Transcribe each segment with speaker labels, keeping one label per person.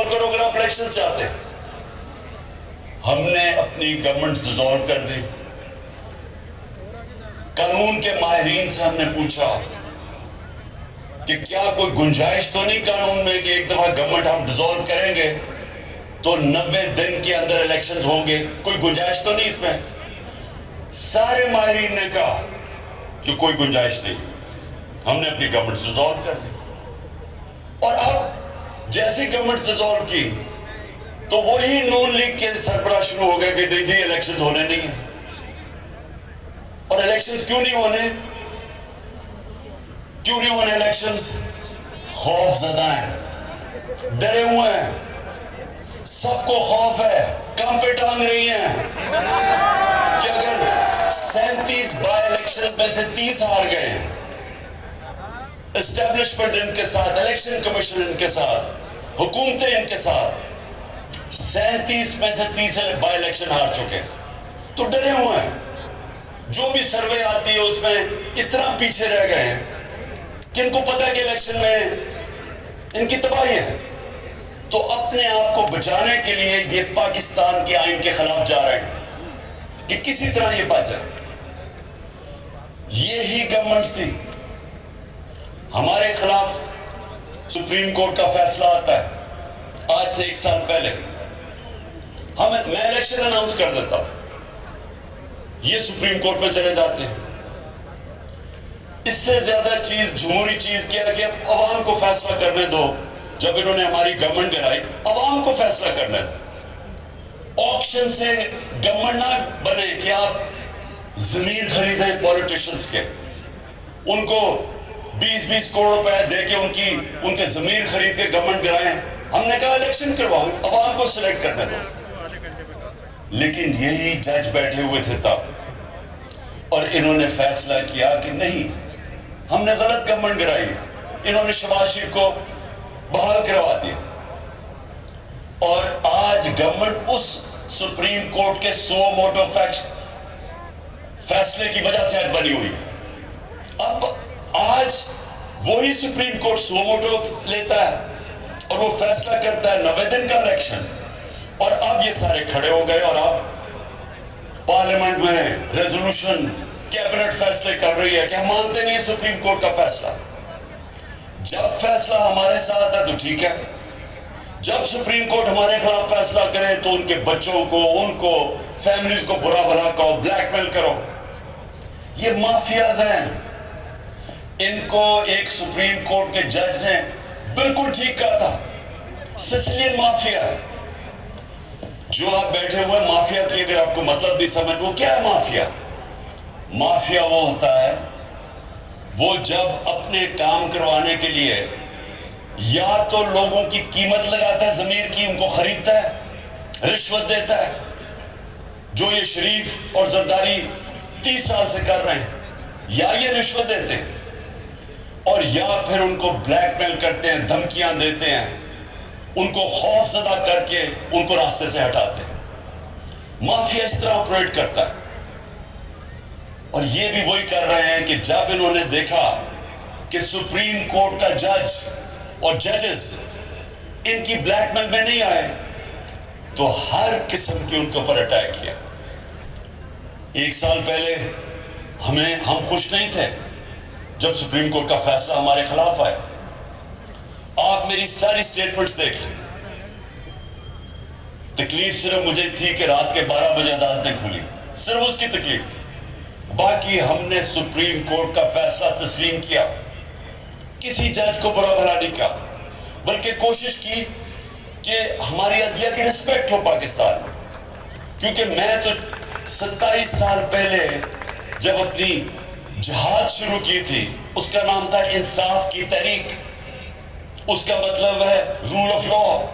Speaker 1: Dissolve کرو اگر آپ الیکشن چاہتے ہیں. ہم نے اپنی گورنمنٹ ڈیزالو کر دی. قانون کے ماہرین سے ہم نے پوچھا کہ کیا کوئی گنجائش تو نہیں قانون میں کہ ایک دفعہ گورنمنٹ ہم ڈیزالو کریں گے تو 90 دن کے اندر الیکشنز ہوں گے؟ کوئی گنجائش تو نہیں اس میں؟ سارے ماہرین نے کہا کہ کوئی گنجائش نہیں. ہم نے اپنی گورنمنٹ ڈیزالو کر دی. اور اب جیسی گورنمنٹ ڈیزالو کی تو وہی نون لیگ کے سربراہ شروع ہو گئے کہ دیکھیے الیکشنز ہونے نہیں ہیں. اور الیکشنز کیوں نہیں ہونے؟ کیوں نہیں ہونے الیکشنز؟ خوف زدہ ہیں، ڈرے ہوئے ہیں، سب کو خوف ہے، کام پہ ٹانگ رہی ہیں کہ اگر 37 بائی الیکشن میں سے 30 ہار گئے ہیں، اسٹیبلشمنٹ ان کے ساتھ، الیکشن کمیشن ان کے ساتھ، حکومتیں ان کے ساتھ 37 میں سے 30 بائی الیکشن ہار چکے ہیں تو ڈرے ہوئے ہیں. جو بھی سروے آتی ہے اس میں اتنا پیچھے رہ گئے ہیں کہ ان کو پتہ ہے کہ الیکشن میں ان کی تباہی ہے. تو اپنے آپ کو بچانے کے لیے یہ پاکستان کے آئین کے خلاف جا رہے ہیں کہ کسی طرح یہ بچ جائے. یہی گورنمنٹ تھی. ہمارے خلاف سپریم کورٹ کا فیصلہ آتا ہے آج سے 1 سال پہلے. میں الیکشن اناؤنس کر دیتا ہوں، یہ سپریم کورٹ میں چلے جاتے ہیں. اس سے زیادہ چیز، جمہوری چیز کیا کہ اب عوام کو فیصلہ کرنے دو. جب انہوں نے ہماری گورنمنٹ گرائی، عوام کو فیصلہ کرنے دو. آکشن سے گورنمنٹ نہ بنے کہ آپ زمین خریدیں پولیٹیشنز کے، ان کو 20 کروڑ روپے دے کے ان کے زمین خرید کے گورنمنٹ گرائیں. ہم نے کہا الیکشن کرواؤ، عوام کو سلیکٹ کرنے دو. لیکن یہی جج بیٹھے ہوئے تھے تب، اور انہوں نے فیصلہ کیا کہ نہیں، ہم نے غلط گورنمنٹ گرائی. انہوں نے شہباز شریف کو بحال کروا دیا. اور آج گورنمنٹ اس سپریم کورٹ کے سو موٹو فیصلے کی وجہ سے آج بنی ہوئی ہے. اب آج وہی سپریم کورٹ سو موٹو لیتا ہے اور وہ فیصلہ کرتا ہے 90 دن کا الیکشن. اور اب یہ سارے کھڑے ہو گئے اور اب پارلیمنٹ میں ریزولوشن، کیبنٹ فیصلے کر رہی ہے کہ ہم مانتے نہیں سپریم کورٹ کا فیصلہ. جب فیصلہ ہمارے ساتھ ہے تو ٹھیک ہے، جب سپریم کورٹ ہمارے خلاف فیصلہ کرے تو ان کے بچوں کو، ان کو، فیملیز کو برا بھلا کہو، بلیک میل کرو. یہ مافیاز ہیں. ان کو ایک سپریم کورٹ کے جج نے بالکل ٹھیک کہا تھا، سسلین مافیا ہے. جو آپ بیٹھے ہوئے مافیا کی اگر آپ کو مطلب بھی سمجھ، وہ کیا ہے مافیا؟ مافیا وہ ہوتا ہے وہ جب اپنے کام کروانے کے لیے یا تو لوگوں کی قیمت لگاتا ہے، ضمیر کی، ان کو خریدتا ہے، رشوت دیتا ہے، جو یہ شریف اور زرداری 30 سال سے کر رہے ہیں، یا یہ رشوت دیتے ہیں، اور یا پھر ان کو بلیک میل کرتے ہیں، دھمکیاں دیتے ہیں، ان کو خوف زدہ کر کے ان کو راستے سے ہٹاتے ہیں. مافیا اس طرح آپریٹ کرتا ہے. اور یہ بھی وہی کر رہے ہیں کہ جب انہوں نے دیکھا کہ سپریم کورٹ کا جج اور ججز ان کی بلیک میل میں نہیں آئے تو ہر قسم کی ان کے اوپر اٹیک کیا. 1 سال پہلے ہم خوش نہیں تھے جب سپریم کورٹ کا فیصلہ ہمارے خلاف آیا. آپ میری ساری سٹیٹمنٹس دیکھ لیں. تکلیف صرف مجھے تھی کہ رات کے 12 بجے عدالتیں کھلی، صرف اس کی تکلیف تھی. باقی ہم نے سپریم کورٹ کا فیصلہ تسلیم کیا، کسی جج کو برا بھلا نہیں کہا، بلکہ کوشش کی کہ ہماری عدلیہ کی رسپیکٹ ہو پاکستان میں. کیونکہ میں تو 27 سال پہلے جب اپنی جہاد شروع کی تھی، اس کا نام تھا انصاف کی تحریک. اس کا مطلب ہے رول آف لا،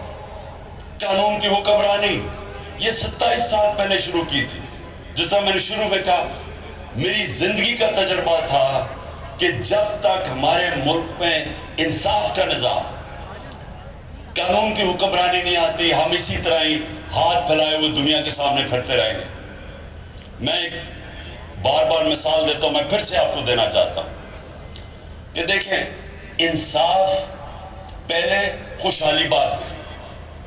Speaker 1: قانون کی حکمرانی. یہ 27 سال پہلے شروع کی تھی. جس طرح میں نے شروع میں کہا، میری زندگی کا تجربہ تھا کہ جب تک ہمارے ملک میں انصاف کا نظام، قانون کی حکمرانی نہیں آتی، ہم اسی طرح ہی ہاتھ پھیلائے ہوئے دنیا کے سامنے پھرتے رہیں گے. میں ایک بار بار مثال دیتا ہوں، میں پھر سے آپ کو دینا چاہتا ہوں کہ دیکھیں، انصاف پہلے خوشحالی بات ہے،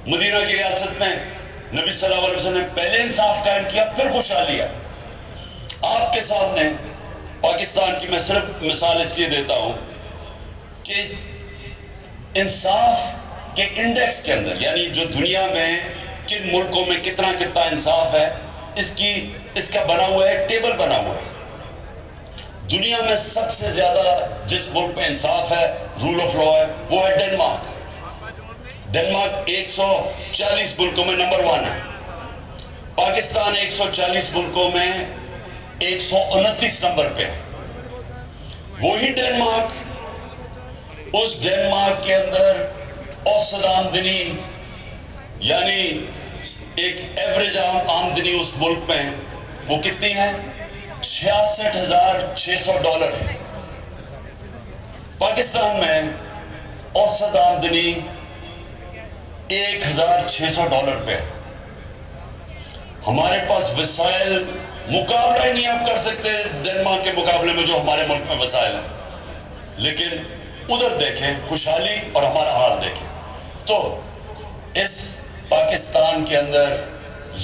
Speaker 1: مدینہ کی ریاست میں نبی صلی اللہ علیہ وسلم نے پہلے انصاف قائم کیا، پھر خوشحالی ہے۔ آپ کے سامنے پاکستان کی میں صرف مثال اس لیے دیتا ہوں کہ انصاف کے انڈیکس کے اندر، یعنی جو دنیا میں کن ملکوں میں کتنا انصاف ہے، اس کا بنا ہوا ہے، ٹیبل بنا ہوا ہے۔ دنیا میں سب سے زیادہ جس ملک میں انصاف ہے، رول آف لا ہے، وہ ہے ڈنمارک۔ ڈنمارک 140 ملکوں میں نمبر 1 ہے۔ پاکستان 140 ملکوں میں 129 نمبر پہ ہے۔ وہی ڈنمارک، اس ڈنمارک کے اندر اوسط آمدنی، یعنی ایک ایوریج آمدنی اس ملک میں وہ کتنی ہے؟ $66,600۔ پاکستان میں اوسط آمدنی $1,600 پہ۔ ہمارے پاس وسائل مقابلہ ہی نہیں آپ کر سکتے ڈنمارک کے مقابلے میں جو ہمارے ملک میں وسائل ہیں، لیکن ادھر دیکھیں خوشحالی اور ہمارا حال دیکھیں۔ تو اس پاکستان کے اندر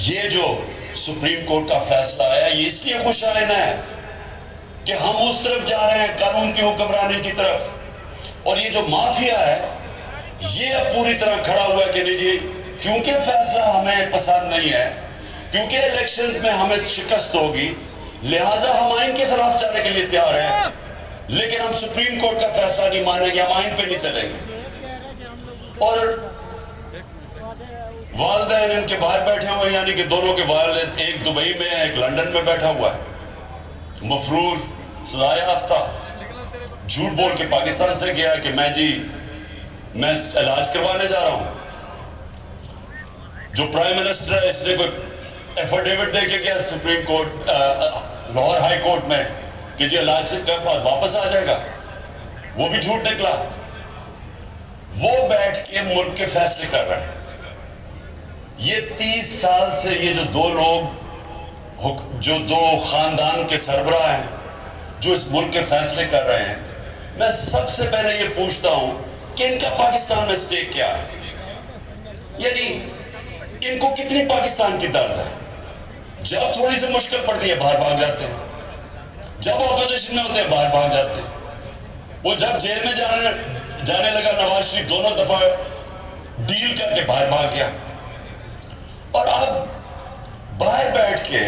Speaker 1: یہ جو سپریم کورٹ کا فیصلہ آیا، یہ اس لیے خوش آئین ہے کہ ہم اس طرف جا رہے ہیں قانون کی حکمرانی کی طرف، اور یہ جو مافیا ہے یہ اب پوری طرح کھڑا ہوا ہے کہ نہیں جی، کیونکہ فیصلہ ہمیں پسند نہیں ہے، کیونکہ الیکشنز میں ہمیں شکست ہوگی، لہٰذا ہم آئین کے خلاف جانے کے لیے تیار ہیں، لیکن ہم سپریم کورٹ کا فیصلہ نہیں مانیں گے، ہم آئین پہ نہیں چلیں گے۔ اور والدین ان کے باہر بیٹھے ہوئے، یعنی کہ دونوں کے والد، ایک دبئی میں ہے، ایک لندن میں بیٹھا ہوا ہے، مفرور، سزا یافتہ، جھوٹ بول کے پاکستان سے گیا کہ میں علاج کروانے جا رہا ہوں۔ جو پرائم منسٹر ہے اس نے کوئی ایفیڈیوٹ دے کے گیا supreme court, Lahore high court میں کہ جی علاج سے کب واپس آ جائے گا، وہ بھی جھوٹ نکلا۔ وہ بیٹھ کے ملک کے فیصلے کر رہے ہیں۔ یہ 30 سال سے یہ جو دو لوگ، جو دو خاندان کے سربراہ ہیں جو اس ملک کے فیصلے کر رہے ہیں، میں سب سے پہلے یہ پوچھتا ہوں کہ ان کا پاکستان میں سٹیک کیا ہے؟ یعنی ان کو کتنی پاکستان کی درد ہے؟ جب تھوڑی سی مشکل پڑتی ہے باہر بھاگ جاتے ہیں، جب اپوزیشن میں ہوتے ہیں باہر بھاگ جاتے ہیں۔ وہ جب جیل میں جانے لگا نواز شریف دونوں دفعہ ڈیل کر کے باہر بھاگ گیا، اور اب باہر بیٹھ کے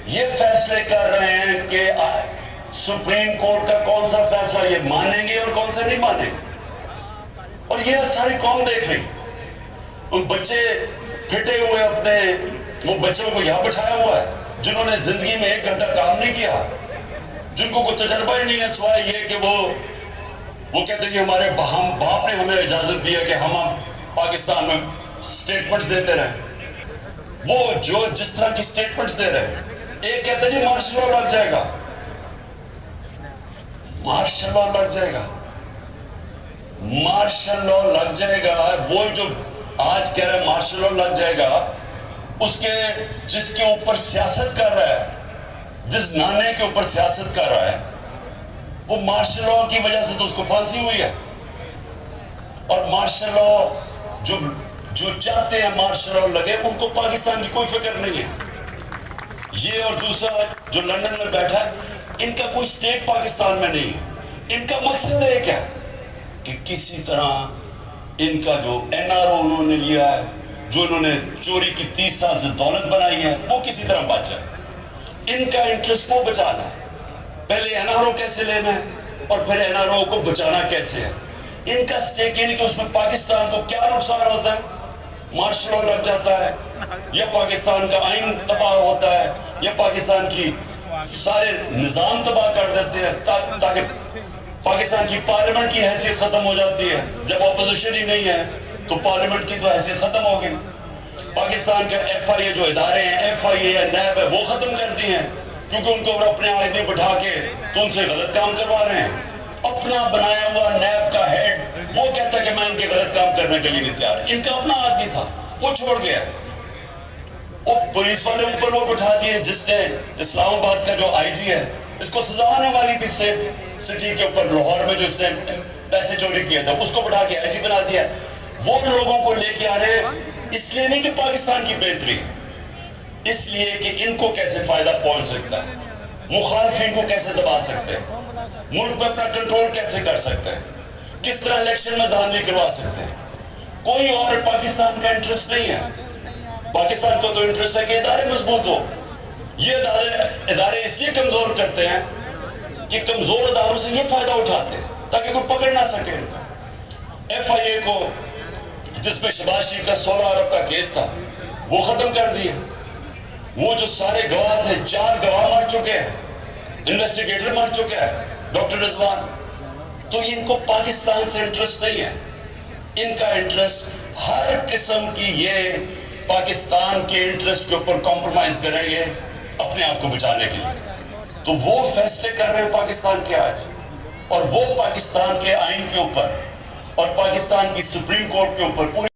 Speaker 1: یہ فیصلے کر رہے ہیں کہ سپریم کورٹ کا کون سا فیصلہ یہ مانیں گے اور کون سا نہیں مانیں گے۔ اور یہ ساری قوم دیکھ رہی، ان بچے پھٹے ہوئے اپنے، وہ بچوں کو یہاں بٹھایا ہوا ہے جنہوں نے زندگی میں 1 گھنٹہ کام نہیں کیا، جن کو کوئی تجربہ ہی نہیں ہے سوائے یہ کہ وہ کہتے ہیں کہ ہمارے باپ نے ہمیں اجازت دیا کہ ہم پاکستان میں سٹیٹمنٹس دیتے رہیں۔ وہ جو جس طرح کی سٹیٹمنٹس دے رہے ہیں، ایک کہتا ہے جی مارشل لا لگ جائے گا، مارشل لا لگ جائے گا، مارشل لا لگ جائے گا۔ وہ جو آج کہہ رہے ہیں مارشل لا لگ جائے گا، جس کے اوپر سیاست کر رہا ہے، جس نانے کے اوپر سیاست کر رہا ہے، وہ مارشل لا کی وجہ سے تو اس کو پھانسی ہوئی ہے۔ اور مارشل لا جو چاہتے ہیں مارشل لا لگے، ان کو پاکستان کی کوئی فکر نہیں ہے۔ یہ اور دوسرا جو لندن میں بیٹھا ہے، ان کا کوئی سٹیٹ پاکستان میں نہیں ہے۔ ان کا مقصد ایک ہے کہ کسی طرح ان کا جو NRO انہوں نے لیا ہے، جو انہوں نے چوری کی 30 سال سے دولت بنائی ہے، وہ کسی طرح بچ جائے۔ ان کا انٹرسٹ وہ بچانا ہے، پہلے NRO کیسے لینا ہے اور پھر NRO کو بچانا کیسے ہے۔ ان کا سٹیک یعنی کہ اس میں پاکستان کو کیا نقصان ہوتا ہے؟ مارشل لا لگ جاتا ہے، یا پاکستان کا آئین تباہ ہوتا ہے، یا پاکستان کی سارے نظام تباہ کر دیتے ہیں، تاکہ پاکستان کی پارلیمنٹ کی حیثیت ختم ہو جاتی ہے۔ جب اپوزیشن ہی نہیں ہے تو پارلیمنٹ کی تو حیثیت ختم ہو گئی۔ پاکستان کا FIA جو ادارے ہیں، FIA ہے، نیب ہے، وہ ختم کر دی ہیں، کیونکہ ان کو اپنے آدمی بٹھا کے تو ان سے غلط کام کروا رہے ہیں۔ اپنا بنایا ہوا نیب کا ہیڈ وہ کہتا ہے کہ میں ان کے غلط کام کرنے کے لیے نہیں تیار۔ ان کا اپنا آدمی تھا، وہ چھوڑ گیا۔ وہ پولیس والے اوپر وہ بٹھا دیے، جس نے اسلام آباد کا جو IG ہے، اس کو سزا آنے والی تھی سیف سٹی کے اوپر لاہور میں جو اس نے پیسے چوری کیے تھے، اس کو بٹھا کے IG بنا دیا۔ وہ لوگوں کو لے کے آ رہے ہیں اس لیے نہیں کہ پاکستان کی بہتری ہے، اس لیے کہ ان کو کیسے فائدہ پہنچ سکتا ہے، مخالفین کو کیسے دبا سکتے ہیں، ملک پہ اپنا کنٹرول کیسے کر سکتے ہیں، کس طرح الیکشن میں دھاندلی کروا سکتے ہیں۔ کوئی اور پاکستان کا انٹرسٹ نہیں ہے۔ پاکستان کو تو انٹرسٹ ہے کہ ادارے مضبوط ہو۔ یہ ادارے اس لیے کمزور کرتے ہیں کہ کمزور اداروں سے یہ فائدہ اٹھاتے ہیں تاکہ کوئی پکڑ نہ سکے۔ ایف آئی اے کو، جس میں شہباز شریف کا 16 ارب کا کیس تھا، وہ ختم کر دیا۔ وہ جو سارے گواہ تھے، 4 گواہ مر چکے ہیں، انویسٹیگیٹر مر چکے ہیں، ڈاکٹر رضوان۔ تو ان کو پاکستان سے انٹرسٹ نہیں ہے، ان کا انٹرسٹ ہر قسم کی یہ پاکستان کے انٹرسٹ کے اوپر کمپرومائز کریں گے اپنے آپ کو بچانے کے لیے۔ تو وہ فیصلے کر رہے ہیں پاکستان کے آج، اور وہ پاکستان کے آئین کے اوپر اور پاکستان کی سپریم کورٹ کے اوپر پوری